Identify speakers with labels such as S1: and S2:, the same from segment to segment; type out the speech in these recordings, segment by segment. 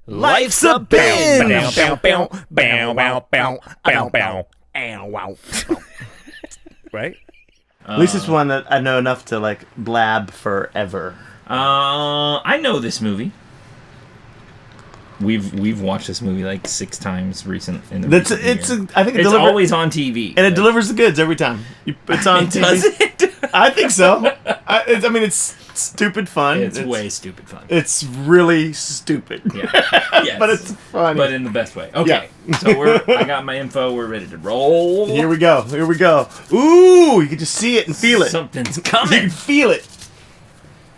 S1: Life's a binge. Right?
S2: At least it's one that I know enough to like blab forever.
S3: I know this movie. We've watched this movie like 6 times recent. I think
S2: it's
S3: always on TV,
S2: and it delivers the goods every time. It's on TV.
S3: Does it?
S2: I think so. It's stupid fun.
S3: It's way stupid fun.
S2: It's really stupid.
S3: Yeah, yes.
S2: But it's funny.
S3: But in the best way. Okay, so I got my info. We're ready to roll.
S2: Here we go. Ooh, you can just see it and feel it.
S3: Something's
S2: You
S3: coming.
S2: can feel it.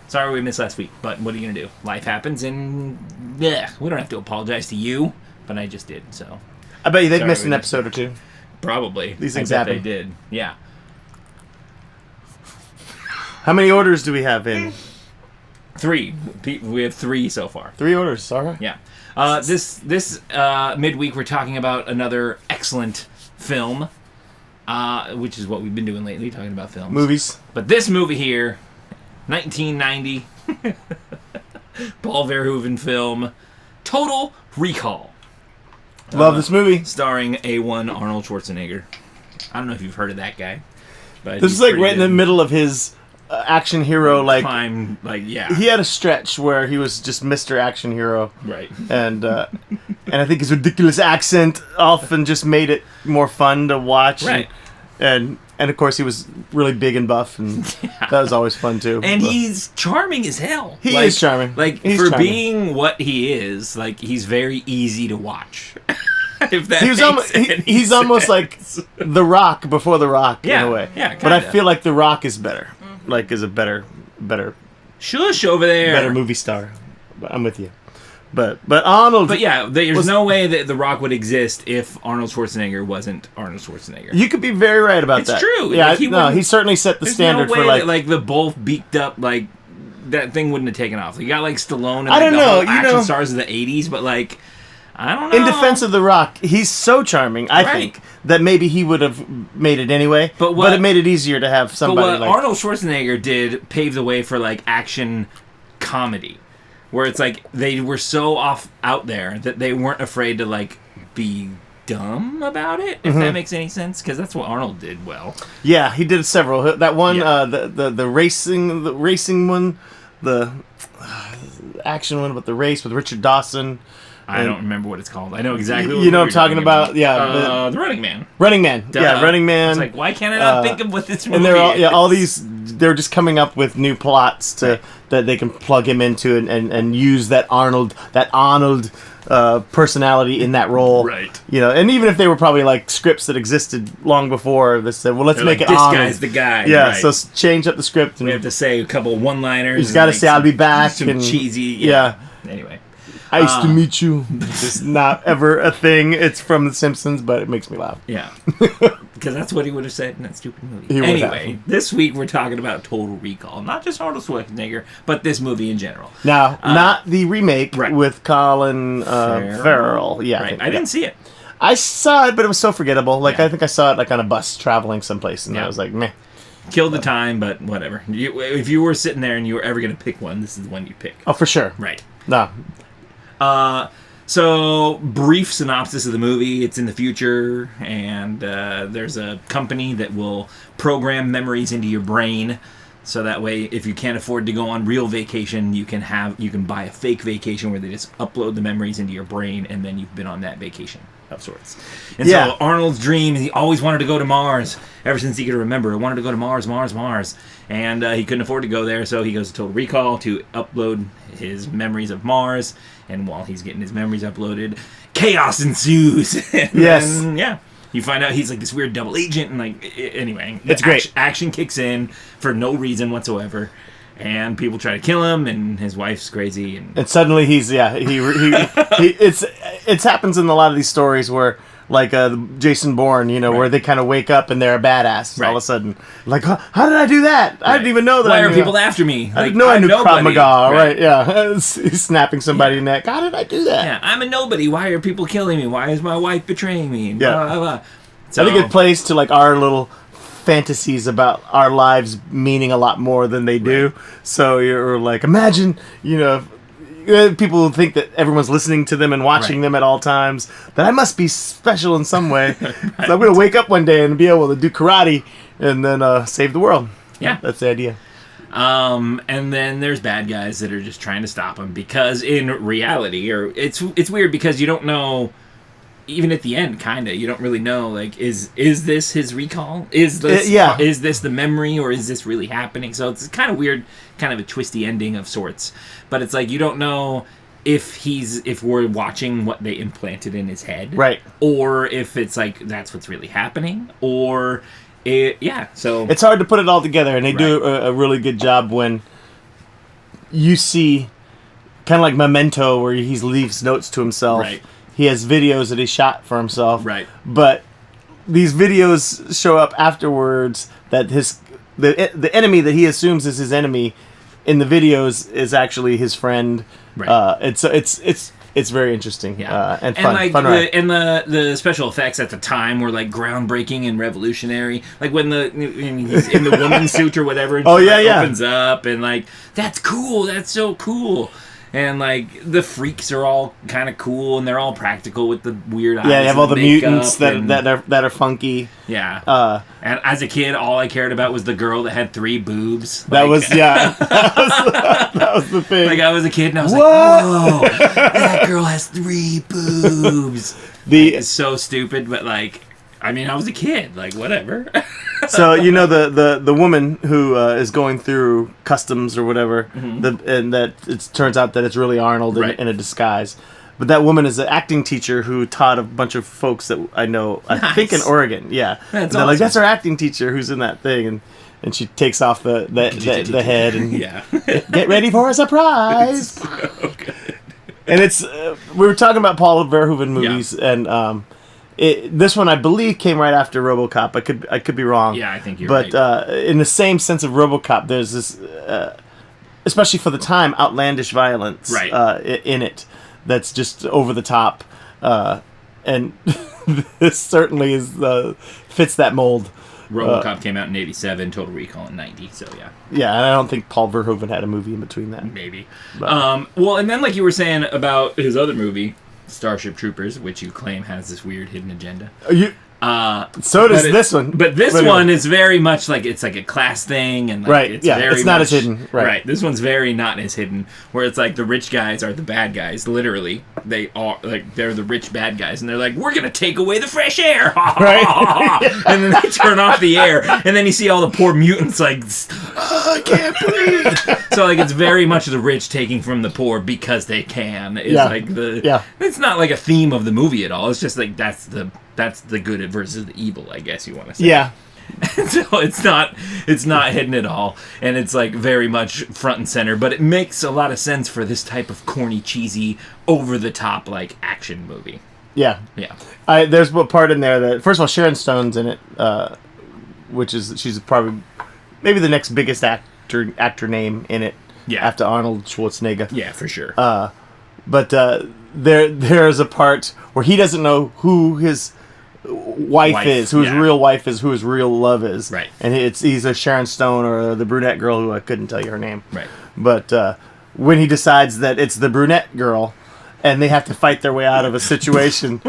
S3: Sorry we missed last week, but what are you gonna do? Life happens, and we don't have to apologize to you, but I just did. So
S2: I bet you they've
S3: Sorry,
S2: missed
S3: we
S2: an
S3: missed
S2: episode or two.
S3: probably
S2: These things
S3: I bet
S2: happen.
S3: They did. Yeah.
S2: How many orders do we have in?
S3: 3. We have 3 so far.
S2: 3 orders. Sorry.
S3: Yeah. This midweek we're talking about another excellent film, which is what we've been doing lately, talking about films.
S2: Movies.
S3: But this movie here, 1990, Paul Verhoeven film, Total Recall.
S2: Love this movie.
S3: Starring A1 Arnold Schwarzenegger. I don't know if you've heard of that guy. But
S2: This is like right in the middle of his action hero.
S3: Climb, yeah.
S2: He had a stretch where he was just Mr. Action Hero.
S3: Right.
S2: And I think his ridiculous accent often just made it more fun to watch.
S3: Right.
S2: And of course he was really big and buff, and that was always fun too.
S3: And he's charming as hell.
S2: He is charming.
S3: He's
S2: charming.
S3: being what he is, he's very easy to watch. If that
S2: he's almost like The Rock before The Rock in a way.
S3: Yeah,
S2: but I
S3: kinda.
S2: feel like The Rock is better. Like is a better
S3: Shush over there.
S2: movie star. But I'm with you. But Arnold.
S3: But yeah, there's no way that The Rock would exist if Arnold Schwarzenegger wasn't Arnold Schwarzenegger.
S2: You could be very right about
S3: It's
S2: that.
S3: true.
S2: Yeah,
S3: Like,
S2: he certainly set the
S3: There's
S2: standard
S3: no way
S2: for
S3: that, the both beaked up that thing wouldn't have taken off. You got Stallone and
S2: I don't
S3: the
S2: know,
S3: whole
S2: you
S3: action
S2: know.
S3: stars of the 80s, but I don't know.
S2: In defense of The Rock, he's so charming, I think, that maybe he would have made it anyway. But it made it easier to have somebody
S3: But what Arnold Schwarzenegger did pave the way for action comedy, where it's they were so out there that they weren't afraid to be dumb about it. If that makes any sense, because that's what Arnold did well.
S2: Yeah, he did several. That one, the racing one, the action one with the race with Richard Dawson.
S3: I don't remember what it's called. I know exactly.
S2: You know what I'm talking about? Yeah,
S3: the Running Man.
S2: Running Man.
S3: Duh.
S2: Yeah, Running Man.
S3: It's why can't I not think of what this movie
S2: and they're all
S3: is?
S2: they're just coming up with new plots that they can plug him into and use that Arnold personality in that role.
S3: Right.
S2: And even if they were probably scripts that existed long before, they said, well, let's
S3: They're
S2: make it
S3: this
S2: Arnold.
S3: guy's the guy.
S2: Yeah,
S3: right.
S2: so change up the script. And
S3: we have to say a couple one-liners.
S2: he's got to say, I'll be back.
S3: Some
S2: and,
S3: cheesy.
S2: Yeah.
S3: Anyway.
S2: Nice to meet you. It's not ever a thing. It's from The Simpsons, but it makes me laugh.
S3: Yeah. Because that's what he would have said in that stupid movie. Anyway, this week we're talking about Total Recall. Not just Arnold Schwarzenegger, but this movie in general.
S2: Now, not the remake with Colin Farrell. Yeah,
S3: right. I didn't see it.
S2: I saw it, but it was so forgettable. I think I saw it on a bus traveling someplace, and I was like, meh.
S3: Killed the time, but whatever. If you were sitting there and you were ever going to pick one, this is the one you pick.
S2: Oh, for sure.
S3: Right.
S2: No.
S3: So, brief synopsis of the movie. It's in the future, and there's a company that will program memories into your brain, so that way, if you can't afford to go on real vacation, you can buy a fake vacation where they just upload the memories into your brain, and then you've been on that vacation of sorts. And so Arnold's dream, he always wanted to go to Mars ever since he could remember. He wanted to go to Mars, and he couldn't afford to go there, so he goes to Total Recall to upload his memories of Mars. And while he's getting his memories uploaded, chaos ensues.
S2: Yes.
S3: And, yeah. You find out he's this weird double agent, and anyway,
S2: it's great.
S3: Action kicks in for no reason whatsoever, and people try to kill him, and his wife's crazy, and
S2: suddenly he's it happens in a lot of these stories where Jason Bourne, where they kind of wake up and they're a badass all of a sudden. How did I do that? I didn't even know that.
S3: Why are people after me?
S2: I didn't know I knew Krav Maga. Right? Yeah, he's snapping somebody's neck. How did I do that?
S3: Yeah, I'm a nobody. Why are people killing me? Why is my wife betraying me? And blah, blah, blah. So,
S2: I think it plays to our little fantasies about our lives meaning a lot more than they do. So you're imagine, people think that everyone's listening to them and watching them at all times. That I must be special in some way. So I'm going to wake up one day and be able to do karate and then save the world.
S3: Yeah.
S2: That's the idea.
S3: And then there's bad guys that are just trying to stop him because in reality, or it's weird because you don't know, even at the end, kind of, you don't really know, like, is this his recall? Is this is this the memory, or is this really happening? So it's kind of weird, kind of a twisty ending of sorts. But it's like you don't know if we're watching what they implanted in his head,
S2: right? Or
S3: if it's like that's what's really happening, or so
S2: it's hard to put it all together, and they do a really good job when you see, kind of like Memento, where he leaves notes to himself.
S3: Right.
S2: He has videos that he shot for himself.
S3: Right.
S2: But these videos show up afterwards that the enemy that he assumes is his enemy in the videos is actually his friend.
S3: Right.
S2: It's very interesting and fun.
S3: And like
S2: fun ride.
S3: the special effects at the time were like groundbreaking and revolutionary. Like when he's in the woman's suit or whatever, and she opens up and like that's cool. That's so cool. And like the freaks are all kind of cool, and they're all practical with the weird eyes.
S2: Yeah, you have all the mutants
S3: that
S2: are funky.
S3: Yeah. And as a kid, all I cared about was the girl that had 3 boobs.
S2: That was that was the thing.
S3: Like I was a kid, and I was like, "Whoa, that girl has 3 boobs." It's so stupid, but like, I mean, I was a kid. Like whatever.
S2: So the woman who is going through customs or whatever, and that it turns out that it's really Arnold in a disguise. But that woman is an acting teacher who taught a bunch of folks that I know. I think in Oregon. Yeah,
S3: that's
S2: awesome. Like that's our acting teacher who's in that thing, and she takes off the head and get ready for a surprise.
S3: It's so good.
S2: And it's we were talking about Paul Verhoeven movies and. This one, I believe, came right after RoboCop. I could be wrong.
S3: Yeah, I think you're right.
S2: But in the same sense of RoboCop, there's this, especially for the time, outlandish violence in it that's just over the top, and this certainly fits that mold.
S3: RoboCop came out in '87, Total Recall in '90. So yeah.
S2: Yeah, and I don't think Paul Verhoeven had a movie in between that.
S3: Maybe. Well, and then like you were saying about his other movie, Starship Troopers, which you claim has this weird hidden agenda.
S2: So does this one.
S3: But this one is very much like it's like a class thing, and like,
S2: it's not as hidden. Right.
S3: This one's very not as hidden. Where it's like the rich guys are the bad guys. Literally, they are like they're the rich bad guys, and they're like, we're gonna take away the fresh air,
S2: right?
S3: And then they turn off the air, and then you see all the poor mutants like, I can't breathe. So like it's very much the rich taking from the poor because they can. It's like It's not like a theme of the movie at all. It's just like that's the good versus the evil, I guess you want to say.
S2: Yeah.
S3: So it's not hidden at all, and it's like very much front and center, but it makes a lot of sense for this type of corny, cheesy, over the top like action movie.
S2: Yeah.
S3: Yeah.
S2: There's a part in there that, first of all, Sharon Stone's in it, she's probably maybe the next biggest actor name in it.
S3: Yeah.
S2: After Arnold Schwarzenegger.
S3: Yeah, for sure.
S2: But there's a part where he doesn't know who his wife is, who his real wife is, who his real love is.
S3: Right.
S2: And it's either Sharon Stone or the brunette girl who I couldn't tell you her name.
S3: Right.
S2: But when he decides that it's the brunette girl and they have to fight their way out of a situation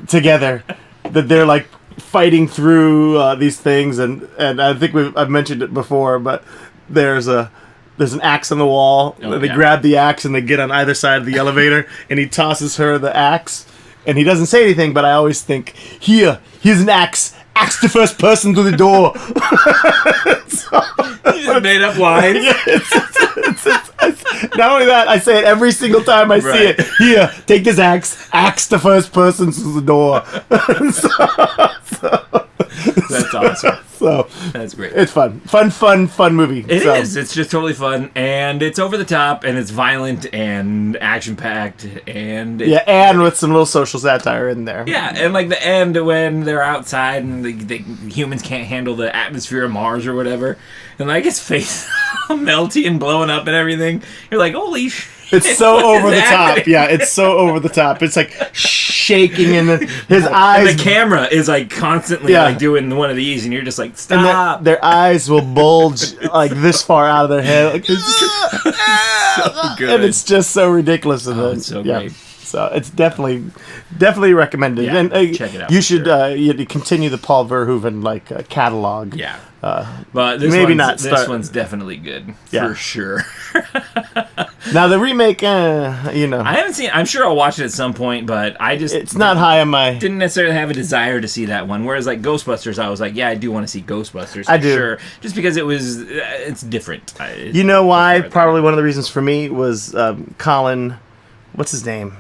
S2: together, that they're like fighting through these things, and I think I've mentioned it before, but there's an axe on the wall. They grab the axe and they get on either side of the elevator, and he tosses her the axe, and he doesn't say anything, but I always think, here's an axe. Axe the first person to the door.
S3: You just made up lines.
S2: Not only that, I say it every single time I see it. Here, take this axe. Axe the first person to the door.
S3: That's awesome.
S2: So
S3: that's great.
S2: It's fun movie.
S3: It is. It's just totally fun, and it's over the top, and it's violent and action packed, and
S2: and with some little social satire in there.
S3: Yeah, and like the end when they're outside and the humans can't handle the atmosphere of Mars or whatever, and like his face melty and blowing up and everything. You're like, holy shit!
S2: It's so over the top. Yeah, it's so over the top. It's like shh. shaking, and his eyes.
S3: And the camera is like constantly
S2: Yeah.
S3: like doing one of these, and you're just like,
S2: and
S3: stop.
S2: their eyes will bulge like this far out of their head, like,
S3: So good.
S2: and it's just so ridiculous. And then,
S3: it's so
S2: yeah.
S3: great.
S2: So it's definitely recommended.
S3: Yeah,
S2: And
S3: check it out
S2: you
S3: for
S2: should
S3: sure.
S2: you continue the Paul Verhoeven catalog.
S3: Yeah. But
S2: maybe
S3: this
S2: start-
S3: one's definitely good
S2: Yeah.
S3: for sure.
S2: Now the remake,
S3: I haven't seen. I'm sure I'll watch it at some point, but I just
S2: it's not high on my.
S3: didn't necessarily have a desire to see that one. Whereas like Ghostbusters, I was like, yeah, I do want to see Ghostbusters. For
S2: I do.
S3: sure, just because it's different.
S2: You know why? Probably one of the reasons for me was Colin. What's his name?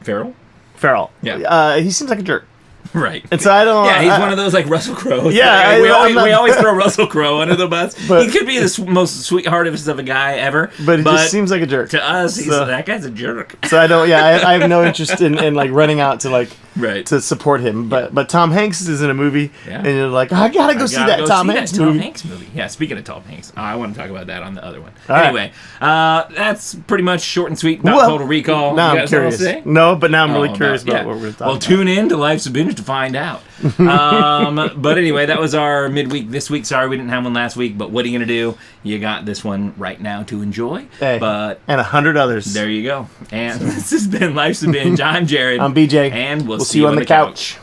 S3: Farrell,
S2: Farrell.
S3: Yeah.
S2: He seems like a jerk,
S3: right?
S2: and so I don't.
S3: Yeah, he's one of those like Russell Crowe.
S2: Yeah,
S3: we
S2: I'm not-
S3: always throw Russell Crowe under the bus.
S2: But-
S3: He could be the most sweetheartedest of a guy ever,
S2: But he just seems like a jerk.
S3: to us,
S2: So-
S3: that guy's a jerk.
S2: So I don't. Yeah, I have no interest in like running out to like
S3: Right.
S2: to support him. But Tom Hanks is in a movie,
S3: Yeah.
S2: and you're like, I gotta go see that Tom Hanks movie.
S3: Hanks movie. Yeah, speaking of Tom Hanks, I want to talk about that on the other one.
S2: All right.
S3: Anyway, that's pretty much short and sweet about
S2: Well,
S3: Total Recall.
S2: Now
S3: You
S2: I'm
S3: got something else
S2: curious.
S3: to say?
S2: No, but now I'm really
S3: Oh,
S2: curious about
S3: yeah.
S2: what we're talking
S3: Well,
S2: about.
S3: tune in to Life's a Binge to find out. But anyway, that was our midweek this week. Sorry we didn't have one last week, but what are you going to do? You got this one right now to enjoy.
S2: Hey,
S3: But
S2: and 100 others.
S3: there you go. And this has been Life's a Binge. I'm Jared.
S2: I'm BJ.
S3: And we'll
S2: see you on the couch.